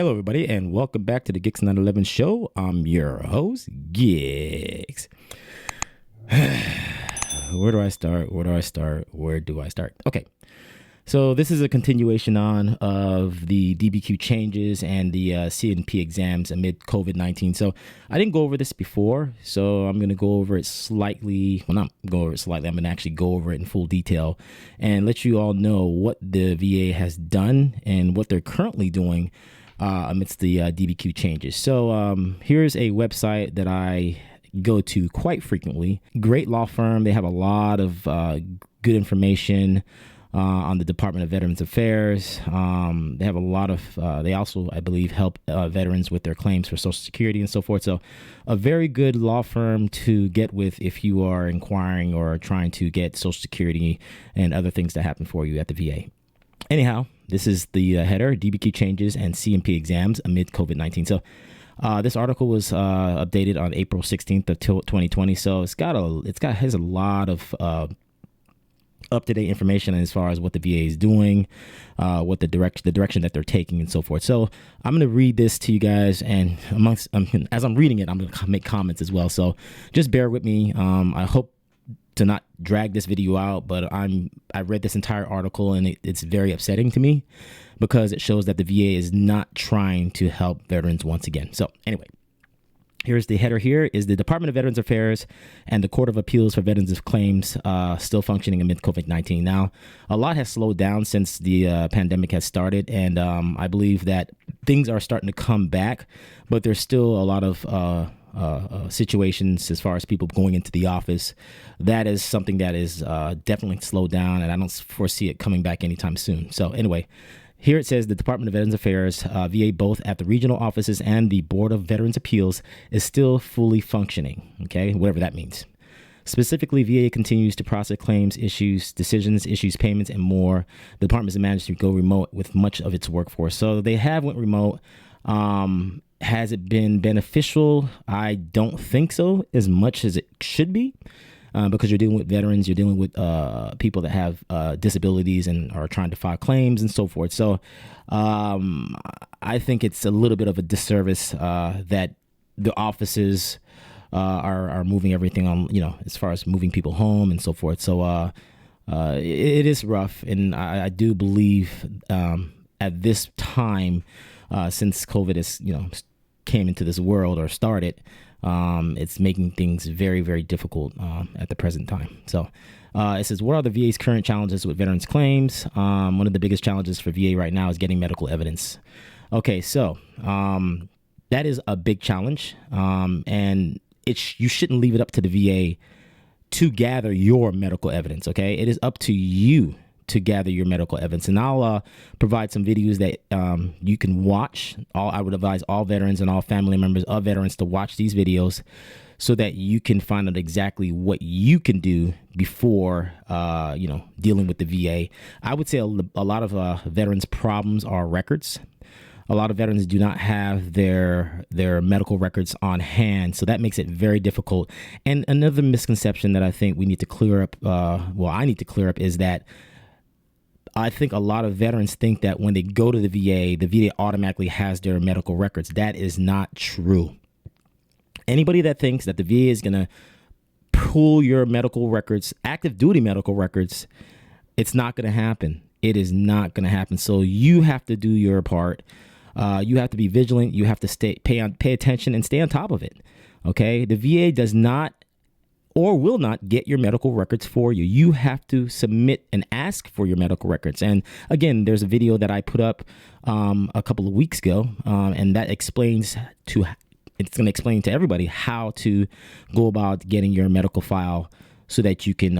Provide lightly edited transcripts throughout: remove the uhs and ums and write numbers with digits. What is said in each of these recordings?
Hello, everybody, and welcome back to the Geeks 911 show. I'm your host, Geeks. Where do I start? Okay, so this is a continuation on of the DBQ changes and the CNP exams amid COVID-19. So I didn't go over this before, so I'm going to go over it slightly. Well, not go over it slightly. I'm going to actually go over it in full detail and let you all know what the VA has done and what they're currently doing amidst the DBQ changes. So here's a website that I go to quite frequently. Great law firm. They have a lot of good information on the Department of Veterans Affairs. They have a lot of, they also, I believe, help veterans with their claims for Social Security and so forth. So a very good law firm to get with if you are inquiring or trying to get Social Security and other things that happen for you at the VA. Anyhow, this is the header, DBQ changes and CMP exams amid COVID-19. So this article was updated on April 16th of 2020. So has a lot of up-to-date information as far as what the VA is doing, what the direction that they're taking and so forth. So I'm going to read this to you guys, and as I'm reading it, I'm going to make comments as well. So just bear with me. I hope to not drag this video out, but I read this entire article and it's very upsetting to me because it shows that the VA is not trying to help veterans once again. So anyway, here's the header. Here is the Department of Veterans Affairs and the Court of Appeals for Veterans Claims still functioning amid COVID-19. Now, a lot has slowed down since the pandemic has started, and I believe that things are starting to come back, but there's still a lot of situations as far as people going into the office. That is something that is definitely slowed down, and I don't foresee it coming back anytime soon. So anyway, here it says the Department of Veterans Affairs, VA, both at the regional offices and the Board of Veterans Appeals, is still fully functioning. Okay, whatever that means. Specifically, VA continues to process claims, issues decisions, issues payments, and more. The department has managed to go remote with much of its workforce. So they have went remote. Has it been beneficial? I don't think so as much as it should be, because you're dealing with veterans, you're dealing with people that have disabilities and are trying to file claims and so forth. So I think it's a little bit of a disservice that the offices are moving everything on, as far as moving people home and so forth. So it is rough. And I do believe at this time, since COVID is, came into this world or started, it's making things very, very difficult at the present time. So it says, what are the VA's current challenges with veterans claims? One of the biggest challenges for VA right now is getting medical evidence. Okay, so that is a big challenge, and you shouldn't leave it up to the VA to gather your medical evidence. Okay, it is up to you to gather your medical evidence, and I'll provide some videos that you can watch. I would advise all veterans and all family members of veterans to watch these videos so that you can find out exactly what you can do before dealing with the VA. I would say a lot of veterans' problems are records. A lot of veterans do not have their medical records on hand, so that makes it very difficult. And another misconception that I think we need to clear up, I need to clear up, is that I think a lot of veterans think that when they go to the VA automatically has their medical records. That is not true. Anybody that thinks that the VA is going to pull your medical records, active duty medical records, it's not going to happen. It is not going to happen. So you have to do your part. You have to be vigilant. You have to pay attention and stay on top of it. Okay. The VA does not or will not get your medical records for you. You have to submit and ask for your medical records. And again, there's a video that I put up a couple of weeks ago, and that it's going to explain to everybody how to go about getting your medical file so that you can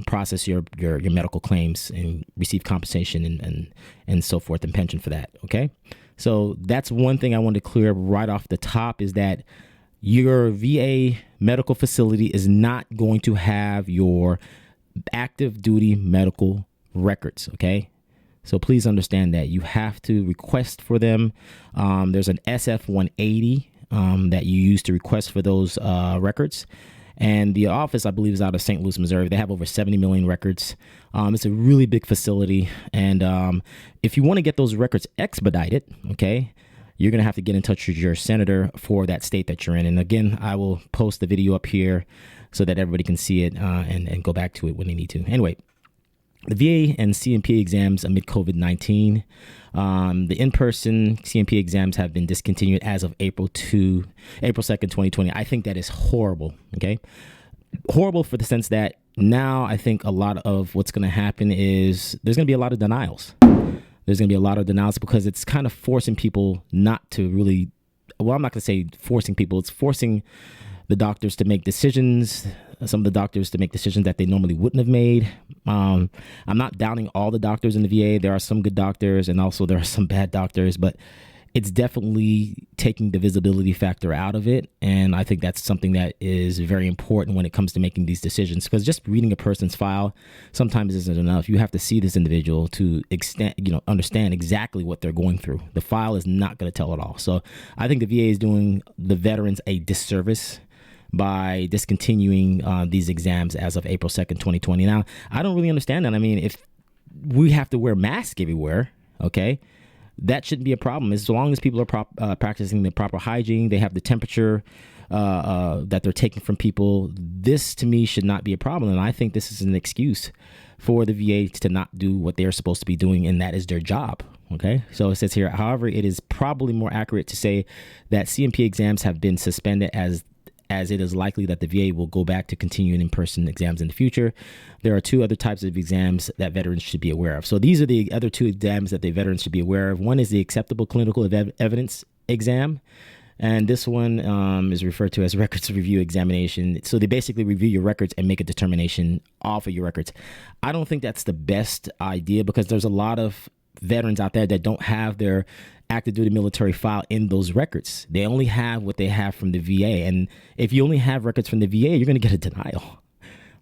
process your medical claims and receive compensation and so forth, and pension for that. Okay, so that's one thing I wanted to clear up right off the top, is that your VA medical facility is not going to have your active duty medical records. Okay, so please understand that you have to request for them. There's an SF-180 that you use to request for those records. And the office, I believe, is out of St. Louis, Missouri. They have over 70 million records. It's a really big facility. And if you want to get those records expedited, okay, you're going to have to get in touch with your senator for that state that you're in. And again, I will post the video up here so that everybody can see it and go back to it when they need to. Anyway, the VA and CMP exams amid COVID-19. The in-person CMP exams have been discontinued as of April 2nd, 2020. I think that is horrible. Okay. Horrible for the sense that now I think a lot of what's going to happen is there's going to be a lot of denials. There's going to be a lot of denials because it's kind of forcing people not to really, well, I'm not going to say forcing people. It's forcing the doctors to make decisions, some of the doctors to make decisions that they normally wouldn't have made. I'm not downing all the doctors in the VA. There are some good doctors and also there are some bad doctors, but it's definitely taking the visibility factor out of it. And I think that's something that is very important when it comes to making these decisions, because just reading a person's file sometimes isn't enough. You have to see this individual to understand exactly what they're going through. The file is not going to tell it all. So I think the VA is doing the veterans a disservice by discontinuing these exams as of April 2nd, 2020. Now, I don't really understand that. I mean, if we have to wear masks everywhere, okay, that shouldn't be a problem. As long as people are practicing the proper hygiene, they have the temperature that they're taking from people, this to me should not be a problem. And I think this is an excuse for the VA to not do what they're supposed to be doing, and that is their job. Okay, so it says here, however, it is probably more accurate to say that CMP exams have been suspended as it is likely that the VA will go back to continuing in-person exams in the future. There are two other types of exams that veterans should be aware of. So these are the other two exams that the veterans should be aware of. One is the acceptable clinical evidence exam, and this one is referred to as records review examination. So they basically review your records and make a determination off of your records. I don't think that's the best idea because there's a lot of veterans out there that don't have their active duty military file in those records. They only have what they have from the VA. And if you only have records from the VA, you're going to get a denial.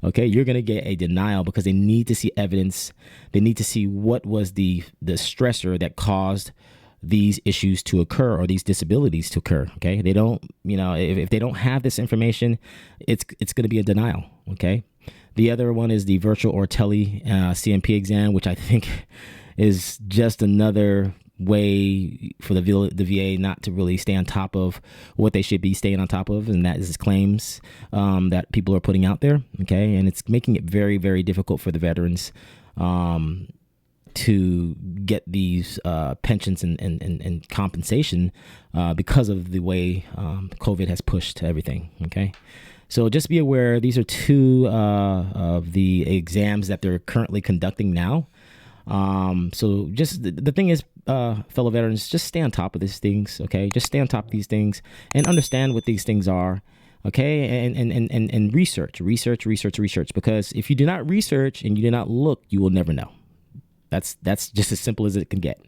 Okay, you're going to get a denial because they need to see evidence. They need to see what was the stressor that caused these issues to occur or these disabilities to occur. Okay, they don't, if they don't have this information, it's going to be a denial. Okay, the other one is the virtual or tele CMP exam, which I think is just another way for the VA not to really stay on top of what they should be staying on top of, and that is claims that people are putting out there. Okay, and it's making it very, very difficult for the veterans to get these pensions and compensation because of the way COVID has pushed everything. Okay, so just be aware these are two of the exams that they're currently conducting now. So just the thing is, fellow veterans, just stay on top of these things. Okay, just stay on top of these things and understand what these things are. Okay, and research, because if you do not research and you do not look, you will never know. That's just as simple as it can get.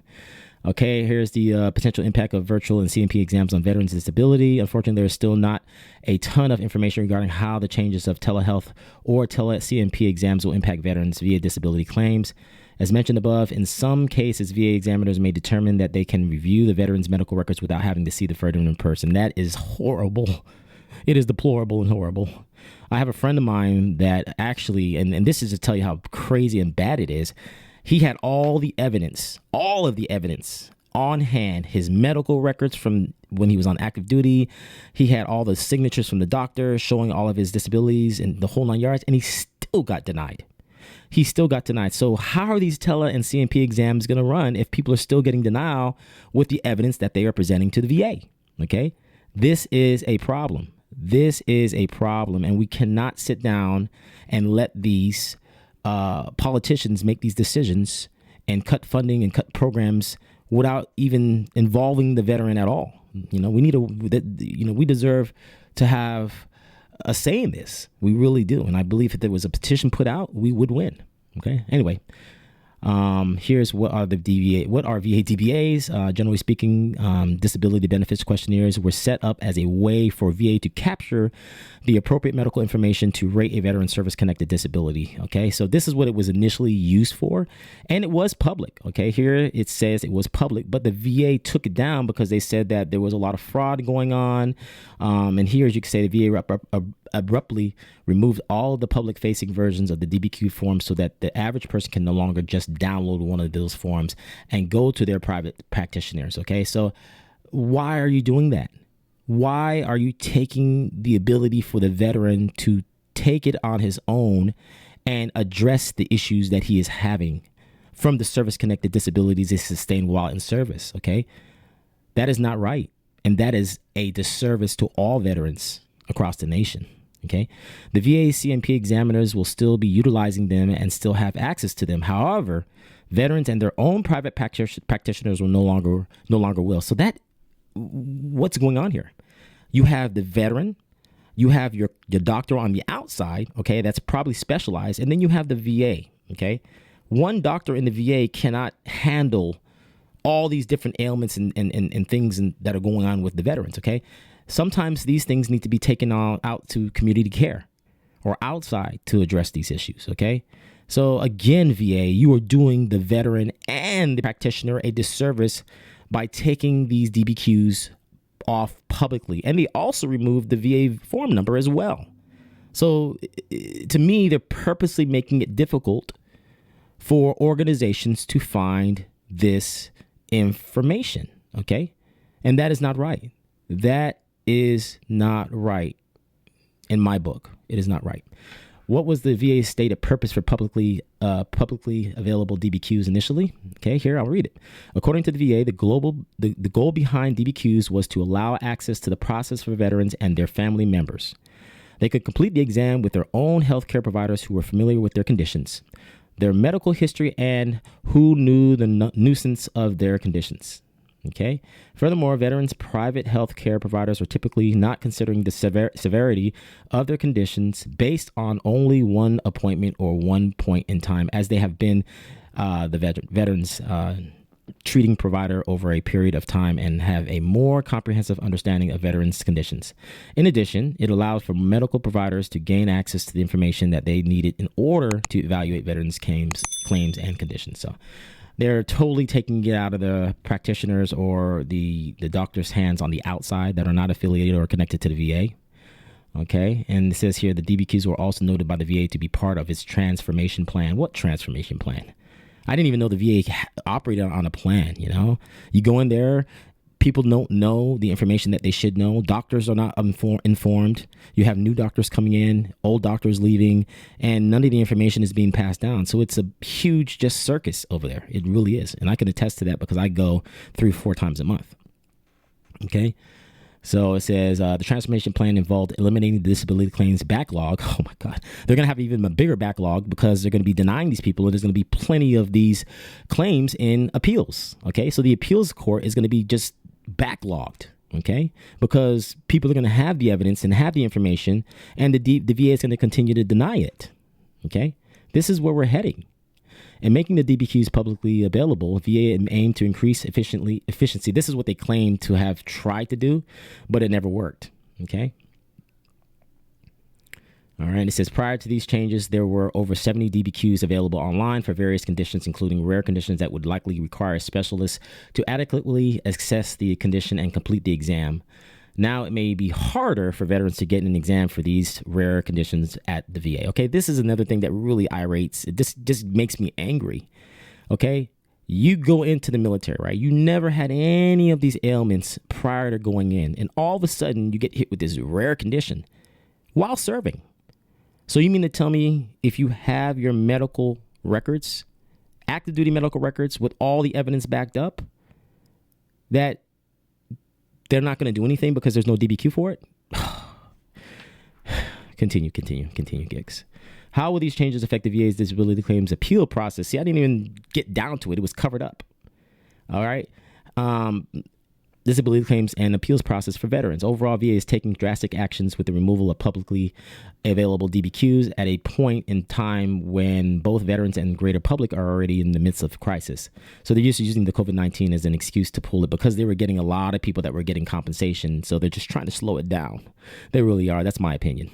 Okay, here's the potential impact of virtual and CMP exams on veterans' disability. Unfortunately, there is still not a ton of information regarding how the changes of telehealth or CMP exams will impact veterans via disability claims. As mentioned above, in some cases, VA examiners may determine that they can review the veteran's medical records without having to see the veteran in person. That is horrible. It is deplorable and horrible. I have a friend of mine that actually, and this is to tell you how crazy and bad it is, he had all of the evidence on hand, his medical records from when he was on active duty. He had all the signatures from the doctor showing all of his disabilities and the whole 9 yards, and he still got denied. So how are these tele and CMP exams going to run if people are still getting denial with the evidence that they are presenting to the VA? Okay, this is a problem. And we cannot sit down and let these politicians make these decisions and cut funding and cut programs without even involving the veteran at all. We deserve to have a say in this. We really do. And I believe if there was a petition put out, we would win. Okay. Anyway, here's what are VA DBAs. Generally speaking, disability benefits questionnaires were set up as a way for VA to capture the appropriate medical information to rate a veteran service-connected disability. Okay, so this is what it was initially used for, and it was public. Okay, here it says it was public, but the VA took it down because they said that there was a lot of fraud going on. And here, as you can say, the VA abruptly removed all of the public-facing versions of the DBQ forms so that the average person can no longer just download one of those forms and go to their private practitioners. Okay, so Why are you doing that? Why are you taking the ability for the veteran to take it on his own and address the issues that he is having from the service-connected disabilities he sustained while in service? Okay, that is not right. And that is a disservice to all veterans across the nation. Okay, the VA CNP examiners will still be utilizing them and still have access to them. However, veterans and their own private practitioners will no longer will. So that, what's going on here? You have the veteran, you have your doctor on the outside, okay, that's probably specialized, and then you have the VA, okay? One doctor in the VA cannot handle all these different ailments and things that are going on with the veterans, okay? Sometimes these things need to be taken out to community care or outside to address these issues, okay? So again, VA, you are doing the veteran and the practitioner a disservice by taking these DBQs off publicly. And they also removed the VA form number as well. So to me, they're purposely making it difficult for organizations to find this information, okay? And that is not right. That is not right in my book. It is not right. What was the VA's stated purpose for publicly available DBQs initially? Okay, here I'll read it. According to the VA, the goal behind DBQs was to allow access to the process for veterans and their family members. They could complete the exam with their own healthcare providers who were familiar with their conditions, their medical history, and who knew the nuisance of their conditions. Okay. Furthermore, veterans' private health care providers are typically not considering the severity of their conditions based on only one appointment or one point in time, as they have been the veterans' treating provider over a period of time and have a more comprehensive understanding of veterans' conditions. In addition, it allows for medical providers to gain access to the information that they needed in order to evaluate veterans' claims and conditions. So they're totally taking it out of the practitioners or the doctor's hands on the outside that are not affiliated or connected to the VA. Okay, and it says here the DBQs were also noted by the VA to be part of its transformation plan. What transformation plan? I didn't even know the VA operated on a plan, you know? You go in there, people don't know the information that they should know. Doctors are not informed. You have new doctors coming in, old doctors leaving, and none of the information is being passed down. So it's a huge just circus over there. It really is. And I can attest to that because I go 3-4 times a month. Okay. So it says the transformation plan involved eliminating the disability claims backlog. Oh my God. They're going to have even a bigger backlog because they're going to be denying these people. And there's going to be plenty of these claims in appeals. Okay. So the appeals court is going to be just backlogged. Okay. Because people are going to have the evidence and have the information, and the VA is going to continue to deny it. Okay. This is where we're heading. And making the DBQs publicly available, VA aimed to increase efficiency. This is what they claim to have tried to do, but it never worked. Okay. All right. It says prior to these changes, there were over 70 DBQs available online for various conditions, including rare conditions that would likely require specialists to adequately assess the condition and complete the exam. Now it may be harder for veterans to get an exam for these rare conditions at the VA. Okay, this is another thing that really irates. This just makes me angry. Okay, you go into the military, right? You never had any of these ailments prior to going in, and all of a sudden you get hit with this rare condition while serving. So you mean to tell me if you have your medical records, active duty medical records with all the evidence backed up, that they're not going to do anything because there's no DBQ for it? Continue, Gigs. How will these changes affect the VA's disability claims appeal process? See, I didn't even get down to it. It was covered up. All right. Disability claims and appeals process for veterans. Overall, VA is taking drastic actions with the removal of publicly available DBQs at a point in time when both veterans and greater public are already in the midst of crisis. So they're just using the COVID-19 as an excuse to pull it because they were getting a lot of people that were getting compensation. So they're just trying to slow it down. They really are. That's my opinion.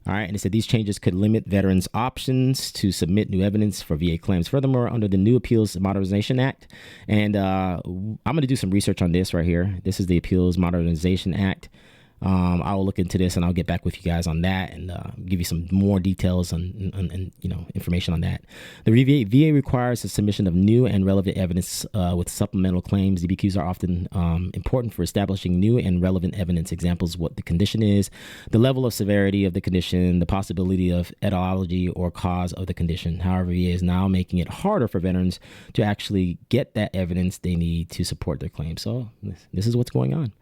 All right. And it said these changes could limit veterans' options to submit new evidence for VA claims. Furthermore, under the new Appeals Modernization Act, and I'm going to do some research on this right here. This is the Appeals Modernization Act. I'll look into this and I'll get back with you guys on that and give you some more details and information on that. The VA requires the submission of new and relevant evidence with supplemental claims. DBQs are often important for establishing new and relevant evidence. Examples: what the condition is, the level of severity of the condition, the possibility of etiology or cause of the condition. However, VA is now making it harder for veterans to actually get that evidence they need to support their claim. So this is what's going on.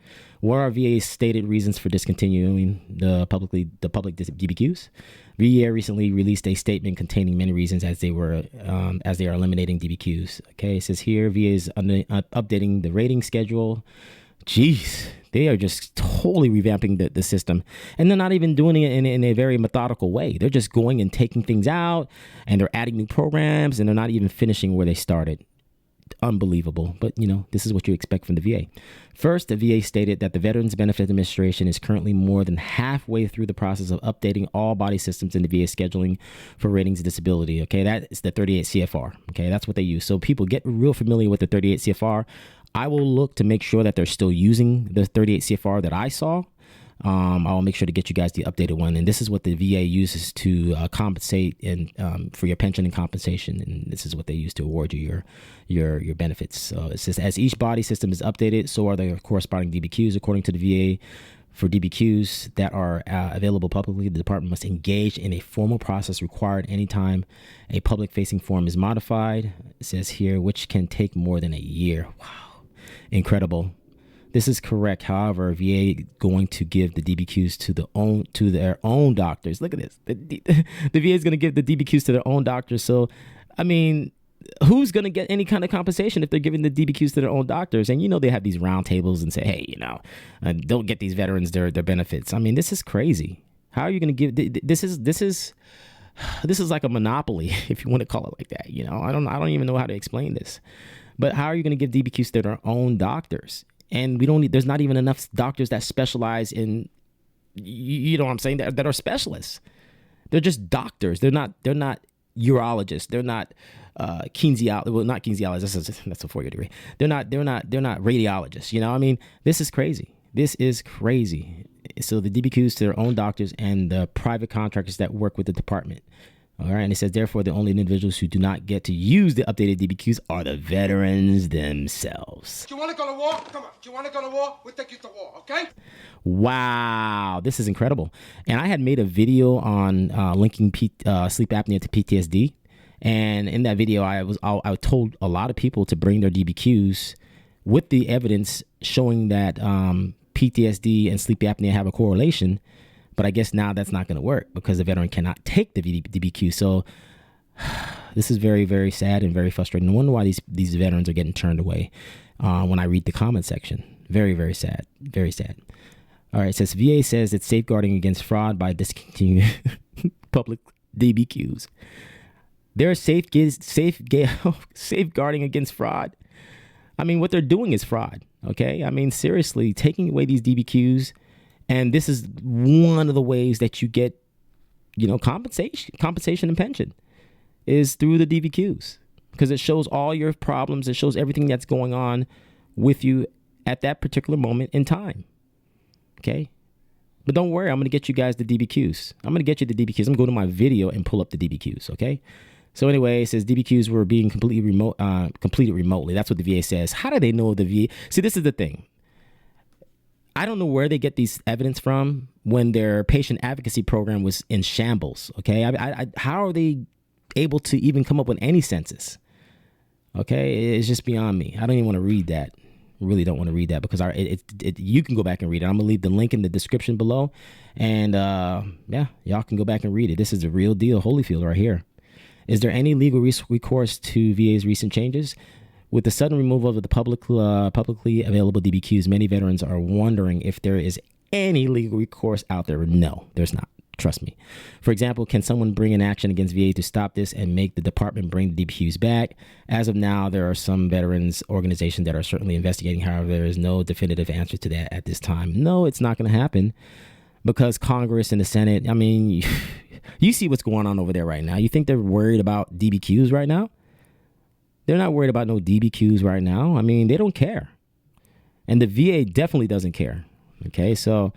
What are VA's stated reasons for discontinuing the public DBQs? VA recently released a statement containing many reasons as they are eliminating DBQs. Okay, it says here VA is updating the rating schedule. Jeez, they are just totally revamping the system, and they're not even doing it in a very methodical way. They're just going and taking things out, and they're adding new programs, and they're not even finishing where they started. Unbelievable, but this is what you expect from the VA. First, the VA stated that the Veterans Benefit Administration is currently more than halfway through the process of updating all body systems in the VA scheduling for ratings of disability. Okay, that is the 38 CFR. Okay, that's what they use. So people get real familiar with the 38 CFR. I will look to make sure that they're still using the 38 CFR that I saw. I'll make sure to get you guys the updated one. And this is what the VA uses to compensate and for your pension and compensation. And this is what they use to award you your benefits. So it says, as each body system is updated, so are the corresponding DBQs. According to the VA, for DBQs that are available publicly, the department must engage in a formal process required anytime a public-facing form is modified. It says here, which can take more than a year. Wow, incredible. This is correct. However, VA going to give the DBQs to their own doctors. Look at this. The VA is going to give the DBQs to their own doctors. So, I mean, who's going to get any kind of compensation if they're giving the DBQs to their own doctors? And they have these round tables and say, hey, don't get these veterans their benefits. I mean, this is crazy. How are you going to give? This is like a monopoly, if you want to call it like that. I don't even know how to explain this. But how are you going to give DBQs to their own doctors? And there's not even enough doctors that specialize in, what I'm saying, that are specialists. They're just doctors. They're not urologists. They're not kinesiologists. Well, not kinesiologists. That's a 4-year degree. They're not radiologists. This is crazy. This is crazy. So the DBQs to their own doctors and the private contractors that work with the department. All right, and it says, therefore, the only individuals who do not get to use the updated DBQs are the veterans themselves. Do you want to go to war? Come on. Do you want to go to war? We'll take you to war, okay? Wow, this is incredible. And I had made a video on linking sleep apnea to PTSD. And in that video, I told a lot of people to bring their DBQs with the evidence showing that PTSD and sleep apnea have a correlation. But I guess now that's not going to work because the veteran cannot take the DBQ. So this is very, very sad and very frustrating. No wonder why these veterans are getting turned away when I read the comment section. Very, very sad. Very sad. All right. It says VA says it's safeguarding against fraud by discontinuing public DBQs. They're safeguarding against fraud. I mean, what they're doing is fraud. Okay. I mean, seriously, taking away these DBQs. And this is one of the ways that you get, compensation and pension is through the DBQs, because it shows all your problems. It shows everything that's going on with you at that particular moment in time. Okay. But don't worry, I'm going to get you guys the DBQs. I'm going to get you the DBQs. I'm going to go to my video and pull up the DBQs. Okay. So anyway, it says DBQs were being completed remotely. That's what the VA says. How do they know the VA? See, this is the thing. I don't know where they get these evidence from when their patient advocacy program was in shambles. Okay. How are they able to even come up with any census? Okay. It's just beyond me. I don't even want to read that. Really don't want to read that because you can go back and read it. I'm going to leave the link in the description below. And y'all can go back and read it. This is the real deal. Holyfield right here. Is there any legal recourse to VA's recent changes? With the sudden removal of the publicly available DBQs, many veterans are wondering if there is any legal recourse out there. No, there's not. Trust me. For example, can someone bring an action against VA to stop this and make the department bring the DBQs back? As of now, there are some veterans organizations that are certainly investigating. However, there is no definitive answer to that at this time. No, it's not going to happen because Congress and the Senate, I mean, you see what's going on over there right now. You think they're worried about DBQs right now? They're not worried about no DBQs right now. I mean, they don't care. And the VA definitely doesn't care. Okay, so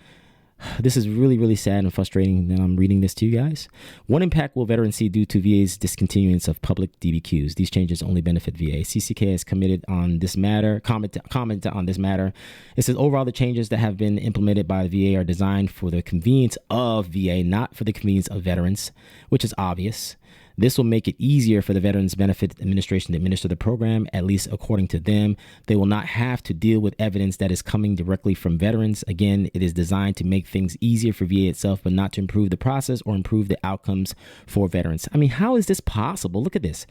This is really, really sad and frustrating that I'm reading this to you guys. What impact will veterans see due to VA's discontinuance of public DBQs? These changes only benefit VA. CCK has commented on this matter. Comment on this matter. It says overall, the changes that have been implemented by the VA are designed for the convenience of VA, not for the convenience of veterans, which is obvious. This will make it easier for the Veterans Benefit Administration to administer the program, at least according to them. They will not have to deal with evidence that is coming directly from veterans. Again, it is designed to make things easier for VA itself, but not to improve the process or improve the outcomes for veterans. I mean, how is this possible? Look at this.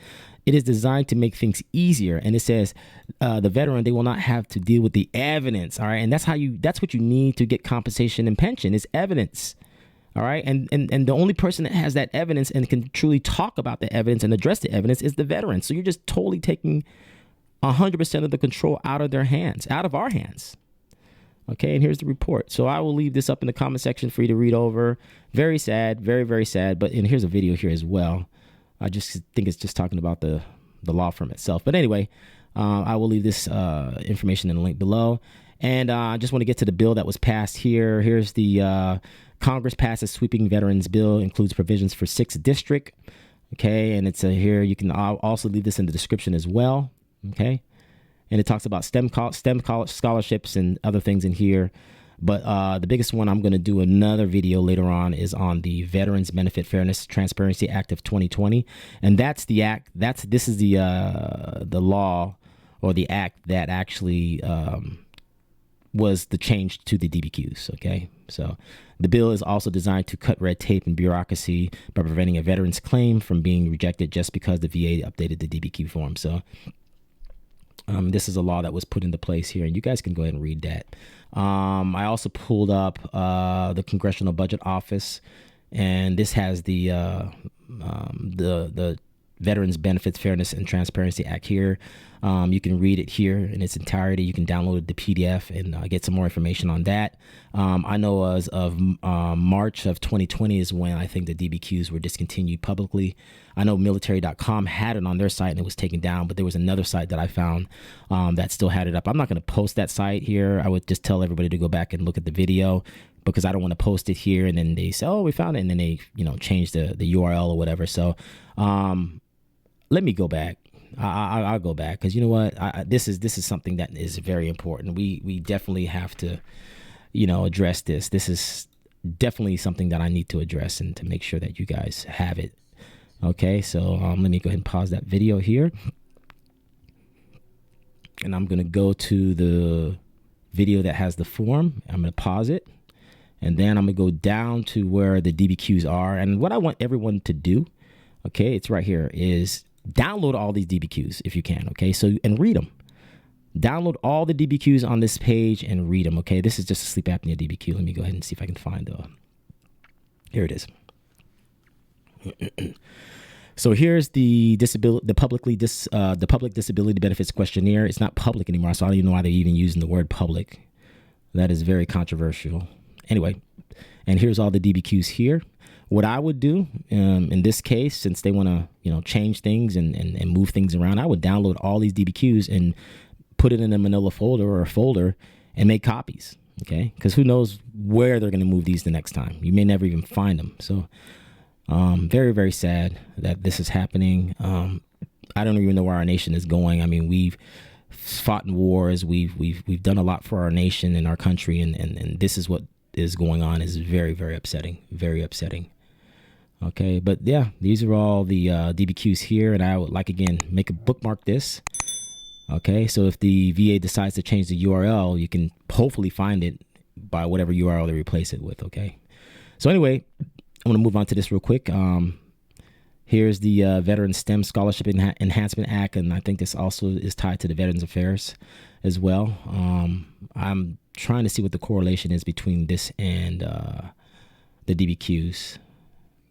It is designed to make things easier. And it says the veteran, they will not have to deal with the evidence. All right. And that's what you need to get compensation and pension is evidence. All right. And the only person that has that evidence and can truly talk about the evidence and address the evidence is the veteran. So you're just totally taking 100% of the control out of their hands, out of our hands. Okay. And here's the report. So I will leave this up in the comment section for you to read over. Very sad, very, very sad. And here's a video here as well. I just think it's just talking about the law firm itself. But anyway, I will leave this information in the link below. And I just want to get to the bill that was passed here. Here's the Congress passed a sweeping veterans bill, includes provisions for 6th district. Okay, and it's here. You can also leave this in the description as well. Okay, and it talks about STEM college scholarships and other things in here. But the biggest one, I'm going to do another video later on, is on the Veterans Benefit Fairness Transparency Act of 2020, and that's the act. This is the law or the act that actually was the change to the DBQs. Okay, so the bill is also designed to cut red tape and bureaucracy by preventing a veteran's claim from being rejected just because the VA updated the DBQ form. So this is a law that was put into place here, and you guys can go ahead and read that. I also pulled up the Congressional Budget Office, and this has the Veterans Benefits Fairness and Transparency Act here. You can read it here in its entirety. You can download the PDF and get some more information on that. I know as of March of 2020 is when I think the DBQs were discontinued publicly. I know military.com had it on their site and it was taken down, but there was another site that I found that still had it up. I'm not going to post that site here. I would just tell everybody to go back and look at the video, because I don't want to post it here and then they say, oh, we found it, and then they change the URL or whatever. So let me go back. I'll go back, because you know what, this is something that is very important. We definitely have to address this. This is definitely something that I need to address and to make sure that you guys have it. Okay, so let me go ahead and pause that video here, and I'm gonna go to the video that has the form. I'm gonna pause it, and then I'm gonna go down to where the DBQs are. And what I want everyone to do, okay, it's right here, is download all these DBQs if you can. Okay, so and read them. Download all the DBQs on this page and read them. Okay, this is just a sleep apnea DBQ. Let me go ahead and see if I can find here it is. So here's the public disability benefits questionnaire. It's not public anymore, so I don't even know why they're even using the word public. That is very controversial. Anyway, and here's all the DBQs here. What I would do in this case, since they want to change things and move things around, I would download all these DBQs and put it in a manila folder or a folder and make copies. Okay, because who knows where they're going to move these the next time. You may never even find them. So very, very sad that this is happening. I don't even know where our nation is going. I mean, we've fought in wars. We've done a lot for our nation and our country, and this is what is going on. Is very, very upsetting. Very upsetting. Okay, but yeah, these are all the DBQs here, and I would make a bookmark this. Okay, so if the VA decides to change the URL, you can hopefully find it by whatever URL they replace it with. Okay, so anyway, I'm going to move on to this real quick. Here's the Veteran STEM Scholarship Enhancement Act, and I think this also is tied to the Veterans Affairs as well. I'm trying to see what the correlation is between this and the DBQs.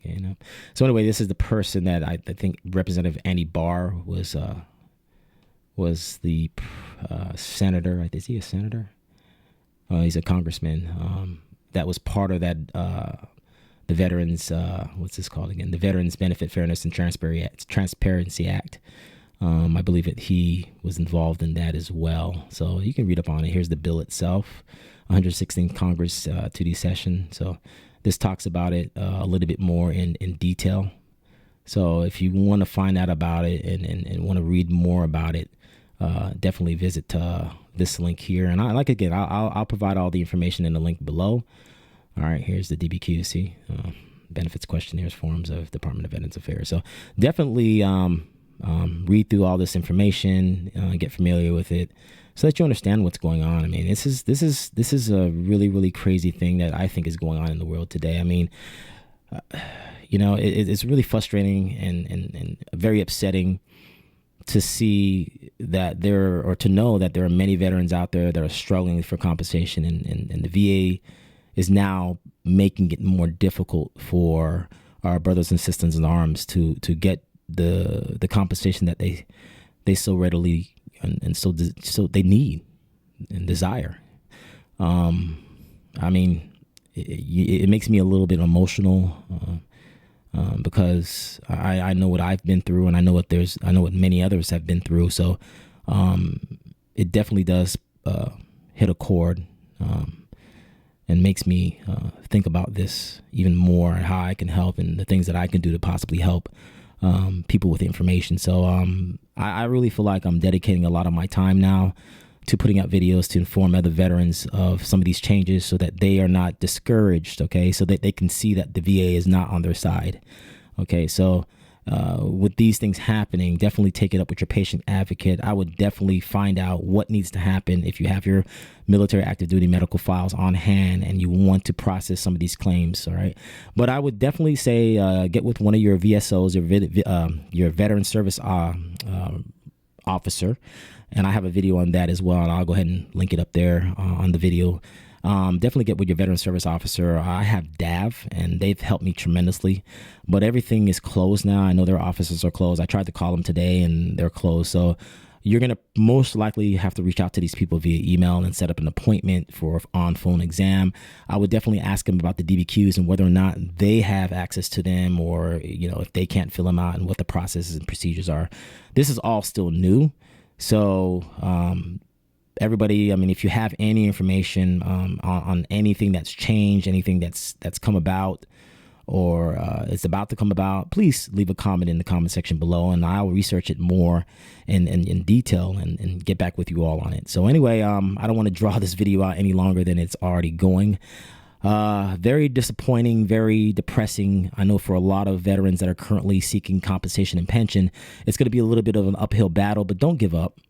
Okay, so anyway, this is the person that I think Representative Andy Barr was the senator. Is he a senator? He's a congressman. That was part of that the Veterans what's this called again? The Veterans Benefit Fairness and Transparency Act. I believe that he was involved in that as well. So you can read up on it. Here's the bill itself. 116th Congress 2D session. So this talks about it a little bit more in detail. So if you want to find out about it and want to read more about it, definitely visit this link here. And I'll provide all the information in the link below. All right, here's the DBQ. See, benefits questionnaires forms of Department of Veterans Affairs. So definitely read through all this information, get familiar with it, so that you understand what's going on. I mean, this is a really, really crazy thing that I think is going on in the world today. I mean, it's really frustrating and very upsetting to see that to know that there are many veterans out there that are struggling for compensation, and the VA is now making it more difficult for our brothers and sisters in arms to get the compensation that they so readily and so they need and desire. I mean, it makes me a little bit emotional because I know what I've been through, and I know what many others have been through. So it definitely does hit a chord. And makes me think about this even more, and how I can help, and the things that I can do to possibly help people with information. So I really feel like I'm dedicating a lot of my time now to putting out videos to inform other veterans of some of these changes, so that they are not discouraged, okay, so that they can see that the VA is not on their side. Okay, so with these things happening, definitely take it up with your patient advocate. I would definitely find out what needs to happen if you have your military active duty medical files on hand and you want to process some of these claims. All right. But I would definitely say get with one of your VSOs, your veteran service officer. And I have a video on that as well, and I'll go ahead and link it up there on the video. Definitely get with your veteran service officer. I have DAV, and they've helped me tremendously, but everything is closed now. I know their offices are closed. I tried to call them today and they're closed. So you're going to most likely have to reach out to these people via email and set up an appointment for an on-phone exam. I would definitely ask them about the DBQs and whether or not they have access to them, or, if they can't fill them out, and what the processes and procedures are. This is all still new. So, everybody, I mean, if you have any information on anything that's changed, anything that's come about, or it's about to come about, please leave a comment in the comment section below, and I'll research it more in detail and get back with you all on it. So anyway, I don't want to draw this video out any longer than it's already going. Very disappointing, very depressing. I know for a lot of veterans that are currently seeking compensation and pension, it's going to be a little bit of an uphill battle, but don't give up.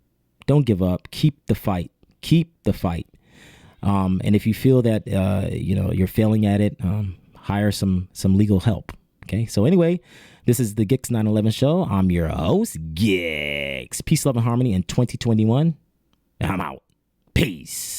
Don't give up. Keep the fight. Keep the fight. And if you feel that, you're failing at it, hire some legal help. Okay. So anyway, this is the Geeks 911 show. I'm your host, Geeks. Peace, love, and harmony in 2021. I'm out. Peace.